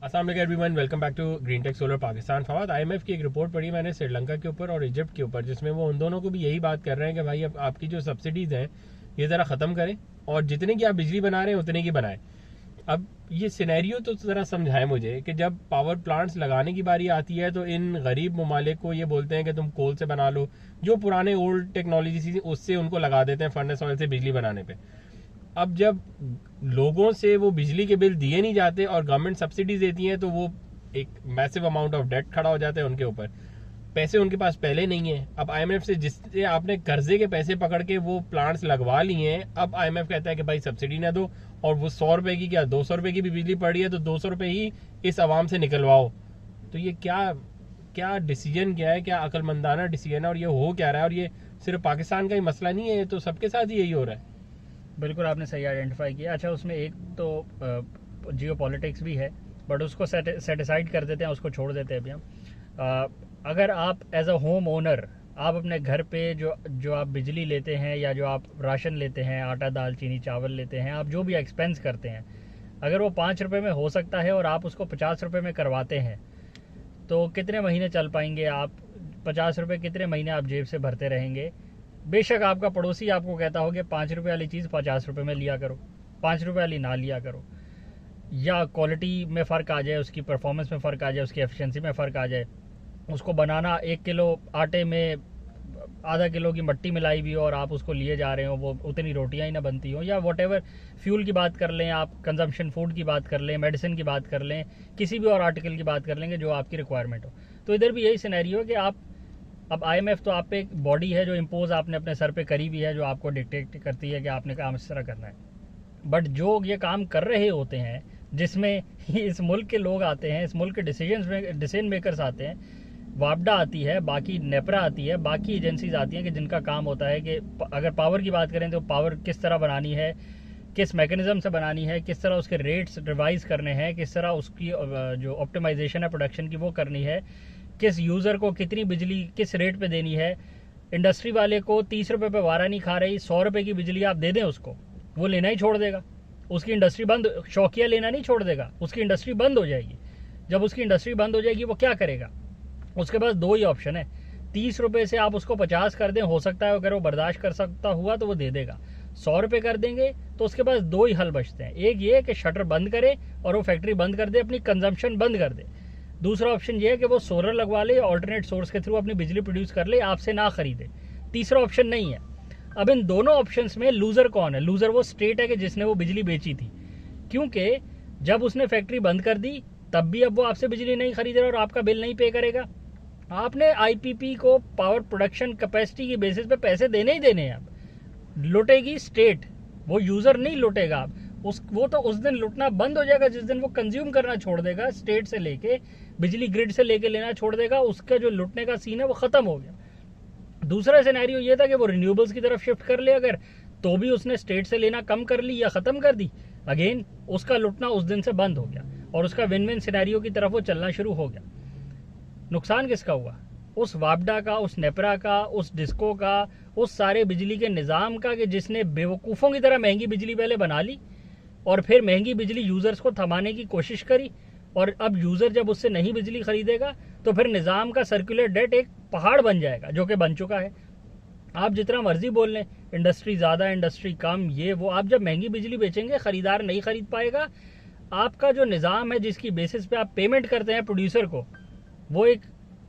अस्सलाम वालेकुम everyone, welcome back to Green Tech Solar Pakistan. Fawad, IMF की एक रिपोर्ट पढ़ी मैंने श्रीलंका के ऊपर और इजिप्ट के ऊपर, जिसमें वो उन दोनों को भी यही बात कर रहे हैं कि भाई अब आपकी जो सब्सिडीज हैं ये ज़रा ख़त्म करें और जितने की आप बिजली बना रहे हैं उतने की बनाएं। अब ये सिनेरियो तो ज़रा समझाएं मुझे कि जब पावर प्लांट्स लगाने की बारी आती है तो इन गरीब ममालिक को ये बोलते हैं कि तुम कोल से बना लो, जो पुराने ओल्ड टेक्नोलॉजी थी उससे उनको लगा देते हैं फर्नेस ऑयल से बिजली बनाने पे। अब जब लोगों से वो बिजली के बिल दिए नहीं जाते और गवर्नमेंट सब्सिडीज देती है तो वो एक मैसिव अमाउंट ऑफ डेट खड़ा हो जाता है उनके ऊपर। पैसे उनके पास पहले नहीं है। अब आईएमएफ से जिससे आपने कर्जे के पैसे पकड़ के वो प्लांट्स लगवा लिए हैं, अब आईएमएफ कहता है कि भाई सब्सिडी ना दो और वो 100 रुपए की क्या 200 रुपए की भी बिजली पड़ रही है तो 200 रुपए ही इस आवाम से निकलवाओ। तो ये क्या डिसीजन क्या है, क्या अकलमंदाना डिसीजन है और ये हो क्या रहा है? और ये सिर्फ पाकिस्तान का ही मसला नहीं है, ये तो सबके साथ ही यही हो रहा है। बिल्कुल आपने सही आइडेंटिफाई किया। अच्छा, उसमें एक तो जियो पॉलिटिक्स भी है, बट उसको सेटिसाइड कर देते हैं, उसको छोड़ देते हैं अभी हम। अगर आप एज अ होम ओनर आप अपने घर पे जो आप बिजली लेते हैं या जो आप राशन लेते हैं, आटा दाल चीनी चावल लेते हैं, आप जो भी एक्सपेंस करते हैं, अगर वो 5 रुपये में हो सकता है और आप उसको 50 रुपये में करवाते हैं तो कितने महीने चल पाएंगे आप? 50 रुपये कितने महीने आप जेब से भरते रहेंगे? बेशक आपका पड़ोसी आपको कहता हो कि 5 रुपये वाली चीज़ 50 रुपये में लिया करो, 5 रुपये वाली ना लिया करो, या क्वालिटी में फ़र्क आ जाए, उसकी परफॉर्मेंस में फ़र्क आ जाए, उसकी एफिशिएंसी में फ़र्क आ जाए, उसको बनाना 1 किलो आटे में आधा किलो की मट्टी मिलाई हुई हो और आप उसको लिए जा रहे हो, वो उतनी रोटियां ही ना बनती हो, या वॉटेवर फ्यूल की बात कर लें, आप कंजम्पशन फूड की बात कर लें, मेडिसिन की बात कर लें, किसी भी और आर्टिकल की बात कर लेंगे जो आपकी रिक्वायरमेंट हो। तो इधर भी यही सिनेरियो है कि आप अब आईएमएफ तो आप पे एक बॉडी है जो इम्पोज आपने अपने सर पे करी हुई है, जो आपको डिक्टेट करती है कि आपने काम इस तरह करना है। बट जो ये काम कर रहे होते हैं, जिसमें इस मुल्क के लोग आते हैं, इस मुल्क के डिसीजन मेकर्स आते हैं, वापडा आती है, बाकी नेपरा आती है, बाकी एजेंसीज आती हैं कि जिनका काम होता है कि अगर पावर की बात करें तो पावर किस तरह बनानी है, किस मैकेनिज्म से बनानी है, किस तरह उसके रेट्स रिवाइज करने हैं, किस तरह उसकी जो ऑप्टिमाइजेशन है प्रोडक्शन की वो करनी है, किस यूज़र को कितनी बिजली किस रेट पे देनी है। इंडस्ट्री वाले को 30 रुपये पे वारा नहीं खा रही, 100 रुपये की बिजली आप दे दें उसको, वो लेना ही छोड़ देगा। उसकी इंडस्ट्री बंद, शौकिया लेना नहीं छोड़ देगा, उसकी इंडस्ट्री बंद हो जाएगी। जब उसकी इंडस्ट्री बंद हो जाएगी वो क्या करेगा? उसके पास दो ही ऑप्शन है, 30 रुपये से आप उसको 50 कर दें, हो सकता है अगर वो बर्दाश्त कर सकता हुआ तो वो दे देगा। 100 रुपये कर देंगे तो उसके पास दो ही हल बचते हैं, एक ये कि शटर बंद करे और वो फैक्ट्री बंद कर दे, अपनी कंजम्पशन बंद कर दे। दूसरा ऑप्शन ये है कि वो सोलर लगवा ले, ऑल्टरनेट सोर्स के थ्रू अपनी बिजली प्रोड्यूस कर ले, आपसे ना खरीदे। तीसरा ऑप्शन नहीं है। अब इन दोनों ऑप्शंस में लूजर कौन है? लूजर वो स्टेट है कि जिसने वो बिजली बेची थी, क्योंकि जब उसने फैक्ट्री बंद कर दी तब भी अब वो आपसे बिजली नहीं खरीद रहा और आपका बिल नहीं पे करेगा। आपने आईपीपी को पावर प्रोडक्शन कैपेसिटी की बेसिस पे पैसे देने ही देने हैं। अब लुटेगी स्टेट, वो यूजर नहीं लुटेगा। अब वो तो उस दिन लुटना बंद हो जाएगा जिस दिन वो कंज्यूम करना छोड़ देगा, स्टेट से लेके बिजली ग्रिड से लेके लेना छोड़ देगा, उसका जो लुटने का सीन है वो खत्म हो गया। दूसरा सिनेरियो ये था कि वो रिन्यूएबल्स की तरफ शिफ्ट कर ले, अगर तो भी उसने स्टेट से लेना कम कर ली या खत्म कर दी, अगेन उसका लुटना उस दिन से बंद हो गया और उसका विन विन सिनेरियो की तरफ वो चलना शुरू हो गया। नुकसान किसका हुआ? उस वापडा का, उस नेपरा का, उस डिस्को का, उस सारे बिजली के निज़ाम का कि जिसने बेवकूफ़ों की तरह महंगी बिजली पहले बना ली और फिर महंगी बिजली यूज़र्स को थमाने की कोशिश करी, और अब यूज़र जब उससे नहीं बिजली खरीदेगा तो फिर निज़ाम का सर्कुलर डेट एक पहाड़ बन जाएगा, जो कि बन चुका है। आप जितना मर्जी बोल लें, इंडस्ट्री ज़्यादा इंडस्ट्री कम, ये वो, आप जब महंगी बिजली बेचेंगे खरीदार नहीं खरीद पाएगा। आपका जो निज़ाम है जिसकी बेसिस पे आप पेमेंट करते हैं प्रोड्यूसर को, वो एक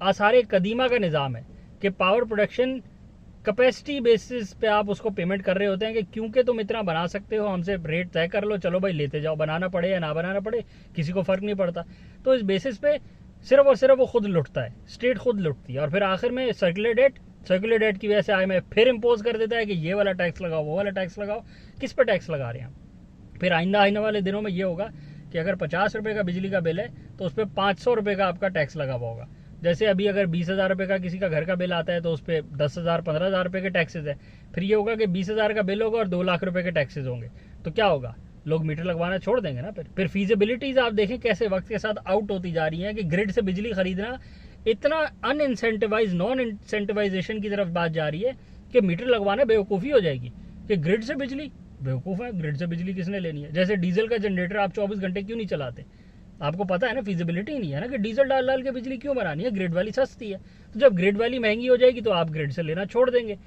आसार कदीमा का निज़ाम है कि पावर प्रोडक्शन कैपेसिटी बेसिस पे आप उसको पेमेंट कर रहे होते हैं कि क्योंकि तुम इतना बना सकते हो, हमसे रेट तय कर लो, चलो भाई लेते जाओ, बनाना पड़े या ना बनाना पड़े किसी को फ़र्क नहीं पड़ता। तो इस बेसिस पे सिर्फ और सिर्फ वो खुद लुटता है, स्टेट खुद लुटती है, और फिर आखिर में सर्कुलर डेट की वजह से आईएमएफ फिर इम्पोज कर देता है कि ये वाला टैक्स लगाओ, वो वाला टैक्स लगाओ। किस पर टैक्स लगा रहे हैं हम? फिर आइंदा आने वाले दिनों में ये होगा कि अगर 50 रुपये का बिजली का बिल है तो उस पर 500 रुपये का आपका टैक्स लगा हुआ होगा। जैसे अभी अगर 20,000 रुपये का किसी का घर का बिल आता है तो उस पर 10,000 15,000 रुपये के टैक्सेस है। फिर ये होगा कि 20,000 का बिल होगा और 2 लाख रुपये के टैक्सेस होंगे, तो क्या होगा? लोग मीटर लगवाना छोड़ देंगे ना। फिर फीजिबिलिटीज आप देखें कैसे वक्त के साथ आउट होती जा रही हैं कि ग्रिड से बिजली खरीदना इतना अनइंसेंटिवाइज, नॉन इंसेंटिवाइजेशन की तरफ बात जा रही है कि मीटर लगवाना बेवकूफ़ी हो जाएगी कि ग्रिड से बिजली, बेवकूफ़ है, ग्रिड से बिजली किसने लेनी है? जैसे डीजल का जनरेटर आप 24 घंटे क्यों नहीं चलाते? आपको पता है ना, फिजिबिलिटी नहीं है ना कि डीजल डाल डाल के बिजली क्यों बनानी है, ग्रिड वाली सस्ती है। तो जब ग्रिड वाली महंगी हो जाएगी तो आप ग्रिड से लेना छोड़ देंगे,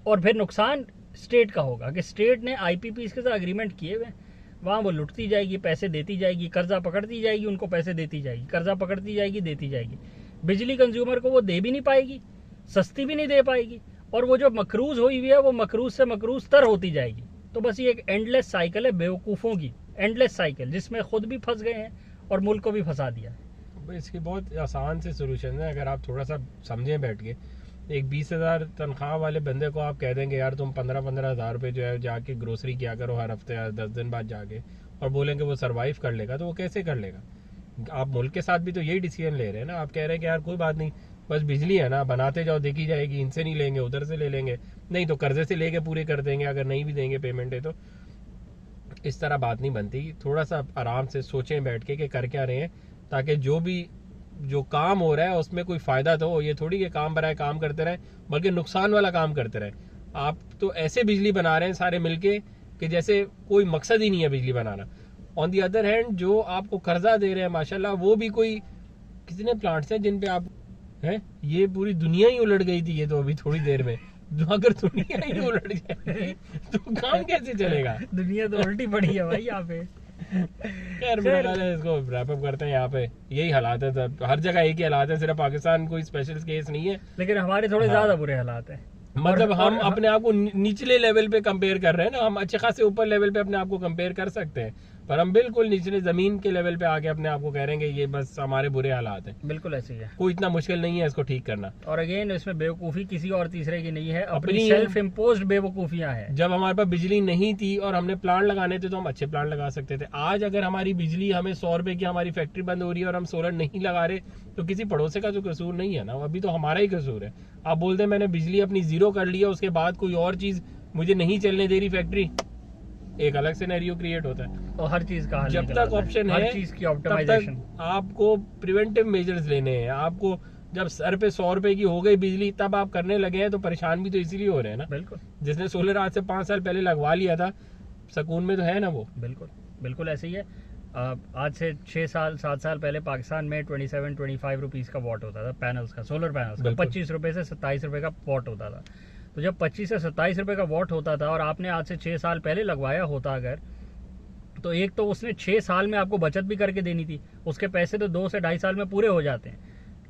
और फिर नुकसान स्टेट का होगा कि स्टेट ने IPPs के साथ अग्रीमेंट किए हुए, वहाँ वो लुटती जाएगी, पैसे देती जाएगी, कर्जा पकड़ती जाएगी, उनको पैसे देती जाएगी, कर्जा पकड़ती जाएगी, देती जाएगी। बिजली कंज्यूमर को वो दे भी नहीं पाएगी, सस्ती भी नहीं दे पाएगी, और वो जो मकरूज हुई हुई है वो मकरूज से मकरूज तर होती जाएगी। तो बस ये एक एंडलेस साइकिल है बेवकूफ़ों की, एंडलेस साइकिल, जिसमें खुद भी फंस गए हैं और मुल्क को भी फंसा दिया है। इसकी बहुत आसान से सोल्यूशन है, अगर आप थोड़ा सा समझें बैठ के। एक 20,000 तनख्वाह वाले बंदे को आप कह देंगे यार तुम 15-15 हज़ार रुपये जो है जाके ग्रोसरी किया करो हर हफ्ते, 10 दिन बाद जाके, और बोलेंगे वो सरवाइव कर लेगा, तो वो कैसे कर लेगा? आप मुल्क के साथ भी तो यही डिसीजन ले रहे हैं ना। आप कह रहे हैं कि यार कोई बात नहीं, बस बिजली है ना, बनाते जाओ, देखी जाएगी, इनसे नहीं लेंगे उधर से ले लेंगे, नहीं तो कर्जे से लेके पूरे कर देंगे, अगर नहीं भी देंगे पेमेंट है तो। इस तरह बात नहीं बनती। थोड़ा सा आराम से सोचें बैठ के कि कर क्या रहे हैं, ताकि जो काम हो रहा है उसमें कोई फायदा तो हो। ये थोड़ी कि काम बनाए काम करते रहे, बल्कि नुकसान वाला काम करते रहे। आप तो ऐसे बिजली बना रहे हैं सारे मिलके कि जैसे कोई मकसद ही नहीं है बिजली बनाना। ऑन दी अदर हैंड जो आपको कर्जा दे रहे हैं माशाल्लाह, वो भी कोई कितने प्लांट्स हैं जिन पे आप हैं, ये पूरी दुनिया ही उलट गई थी ये तो अभी थोड़ी देर में। अगर दुनिया ही उलट जाए तो काम कैसे चलेगा? दुनिया तो उल्टी पड़ी है भाई यहाँ पे। खैर मेरा ख्याल है इसको रैप अप करते हैं यहाँ पे। यही हालात है, हर जगह एक ही हालात है, सिर्फ पाकिस्तान कोई स्पेशल केस नहीं है, लेकिन हमारे थोड़े ज्यादा बुरे हालात हैं। मतलब हम अपने आप को निचले लेवल पे कंपेयर कर रहे हैं ना, हम अच्छे खासे ऊपर लेवल पे अपने आप को कंपेयर कर सकते हैं, पर हम बिल्कुल निचले जमीन के लेवल पे आके अपने आप को कह रहे हैं कि ये बस हमारे बुरे हालात हैं। बिल्कुल ऐसे ही है, कोई इतना मुश्किल नहीं है इसको ठीक करना। और अगेन इसमें बेवकूफ़ी किसी और तीसरे की नहीं है, अपनी अपनी सेल्फ इम्पोज्ड बेवकूफ़ियां हैं। जब हमारे पास बिजली नहीं थी और हमने प्लांट लगाने थे तो हम अच्छे प्लांट लगा सकते थे। आज अगर हमारी बिजली, हमें 100 रुपए की हमारी फैक्ट्री बंद हो रही है और हम सोलर नहीं लगा रहे, तो किसी पड़ोसी का तो कसूर नहीं है ना, अभी तो हमारा ही कसूर है। आप बोलते हैं मैंने बिजली अपनी जीरो कर ली है, उसके बाद कोई और चीज मुझे नहीं चलने दे रही फैक्ट्री, एक अलग सिनेरियो क्रिएट होता है। और हर चीज का जब तक ऑप्शन है, हर चीज की तब ऑप्टिमाइजेशन, तक आपको प्रिवेंटिव मेजर्स लेने हैं। आपको जब सर पे 100 रुपए की हो गई बिजली तब आप करने लगे हैं, तो परेशान भी तो इसीलिए हो रहे हैं ना। बिल्कुल, जिसने सोलर आज से 5 साल पहले लगवा लिया था, सुकून में तो है ना वो। बिल्कुल बिल्कुल ऐसे ही है। आज से 6 साल 7 साल पहले पाकिस्तान में 27-25 रुपीज़ का वॉट होता था पैनल्स का, सोलर पैनल्स का। 25 रुपए से 27 रुपए का वॉट होता था। तो जब 25 से 27 रुपए का वॉट होता था और आपने आज से 6 साल पहले लगवाया होता अगर, तो एक तो उसने 6 साल में आपको बचत भी करके देनी थी, उसके पैसे तो 2 से 2.5 साल में पूरे हो जाते हैं।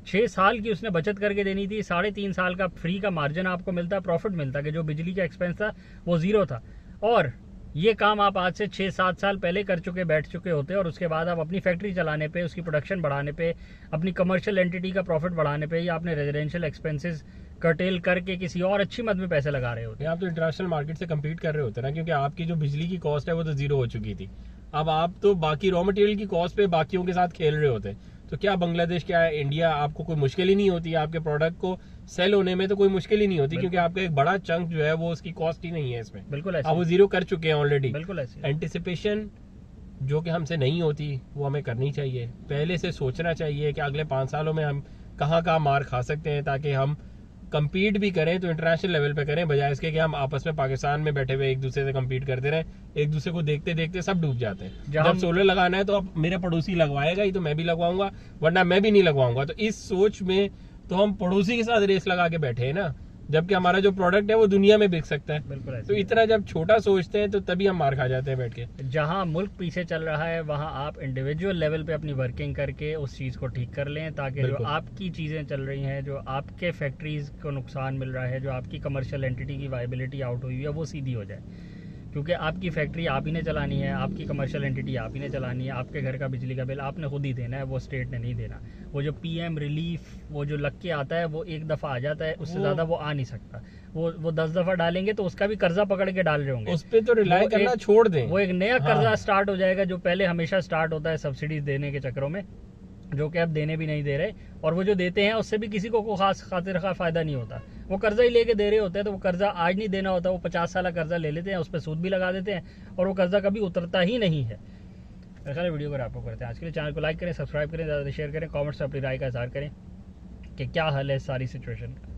6 साल की उसने बचत करके देनी थी, 3.5 साल का फ्री का मार्जिन आपको मिलता, प्रॉफिट मिलता, कि जो बिजली का एक्सपेंस था वो जीरो था। और ये काम आप आज से 6-7 साल पहले कर चुके बैठ चुके होते, और उसके बाद आप अपनी फैक्ट्री चलाने पे, उसकी प्रोडक्शन बढ़ाने पे, अपनी कमर्शियल एंटिटी का प्रॉफिट बढ़ाने पे, या अपने रेजिडेंशियल एक्सपेंसेस कर्टेल करके किसी और अच्छी मद में पैसे लगा रहे होते। आप तो इंटरनेशनल मार्केट से कम्पीट कर रहे होते ना, क्योंकि आपकी जो बिजली की कॉस्ट है वो तो जीरो हो चुकी थी। अब आप तो बाकी रॉ मटेरियल की कॉस्ट पे बाकियों के साथ खेल रहे होते। तो क्या बांग्लादेश, क्या इंडिया, आपको कोई मुश्किल ही नहीं होती आपके प्रोडक्ट को सेल होने में? तो कोई मुश्किल ही नहीं होती, क्योंकि आपका एक बड़ा चंक जो है वो उसकी कॉस्ट ही नहीं है इसमें। बिल्कुल ऐसे, आप वो जीरो कर चुके हैं ऑलरेडी। बिल्कुल ऐसे। एंटिसिपेशन जो कि हमसे नहीं होती वो हमें करनी चाहिए। पहले से सोचना चाहिए कि अगले 5 सालों में हम कहाँ मार खा सकते हैं, ताकि हम कम्पीट भी करें तो इंटरनेशनल लेवल पे करें, बजाय इसके कि हम आपस में पाकिस्तान में बैठे हुए एक दूसरे से कम्पीट करते रहें। एक दूसरे को देखते देखते सब डूब जाते हैं। जब सोलर लगाना है तो अब मेरा पड़ोसी लगवाएगा ही तो मैं भी लगवाऊंगा, वरना मैं भी नहीं लगवाऊंगा। तो इस सोच में तो हम पड़ोसी के साथ रेस लगा के बैठे हैं ना, जबकि हमारा जो प्रोडक्ट है वो दुनिया में बिक सकता है। बिल्कुल ऐसे। तो इतना जब छोटा सोचते हैं तो तभी हम मार खा जाते हैं बैठ के। जहां मुल्क पीछे चल रहा है वहां आप इंडिविजुअल लेवल पे अपनी वर्किंग करके उस चीज़ को ठीक कर लें, ताकि जो आपकी चीज़ें चल रही हैं, जो आपके फैक्ट्रीज को नुकसान मिल रहा है, जो आपकी कमर्शियल एंटिटी की वायबिलिटी आउट हुई है, वो सीधी हो जाए। क्योंकि आपकी फैक्ट्री आप ही ने चलानी है, आपकी कमर्शियल एंटिटी आप ही ने चलानी है, आपके घर का बिजली का बिल आपने खुद ही देना है, वो स्टेट ने नहीं देना। वो जो PM रिलीफ वो जो लग के आता है वो एक दफ़ा आ जाता है, उससे ज़्यादा वो आ नहीं सकता। वो 10 दफ़ा डालेंगे तो उसका भी कर्जा पकड़ के डाल रहे होंगे, उस पे तो रिलाई करना छोड़ दें। वो एक नया कर्जा स्टार्ट हो जाएगा, जो पहले हमेशा स्टार्ट होता है सब्सिडीज देने के चक्करों में, जो कि अब देने भी नहीं दे रहे। और वो जो देते हैं उससे भी किसी को खास खातिर खा फायदा नहीं होता। वो कर्जा ही लेके दे रहे होते हैं, तो वो कर्जा आज नहीं देना होता, वो 50 साल कर्जा ले लेते हैं, उस पर सूद भी लगा देते हैं, और वो कर्जा कभी उतरता ही नहीं है। ऐसा वीडियो को रैप अप करते हैं। आज के लिए चैनल को लाइक करें, सब्सक्राइब करें, ज़्यादा शेयर करें, कॉमेंट्स में अपनी राय का इज़हार करें कि क्या हल है सारी सिचुएशन का।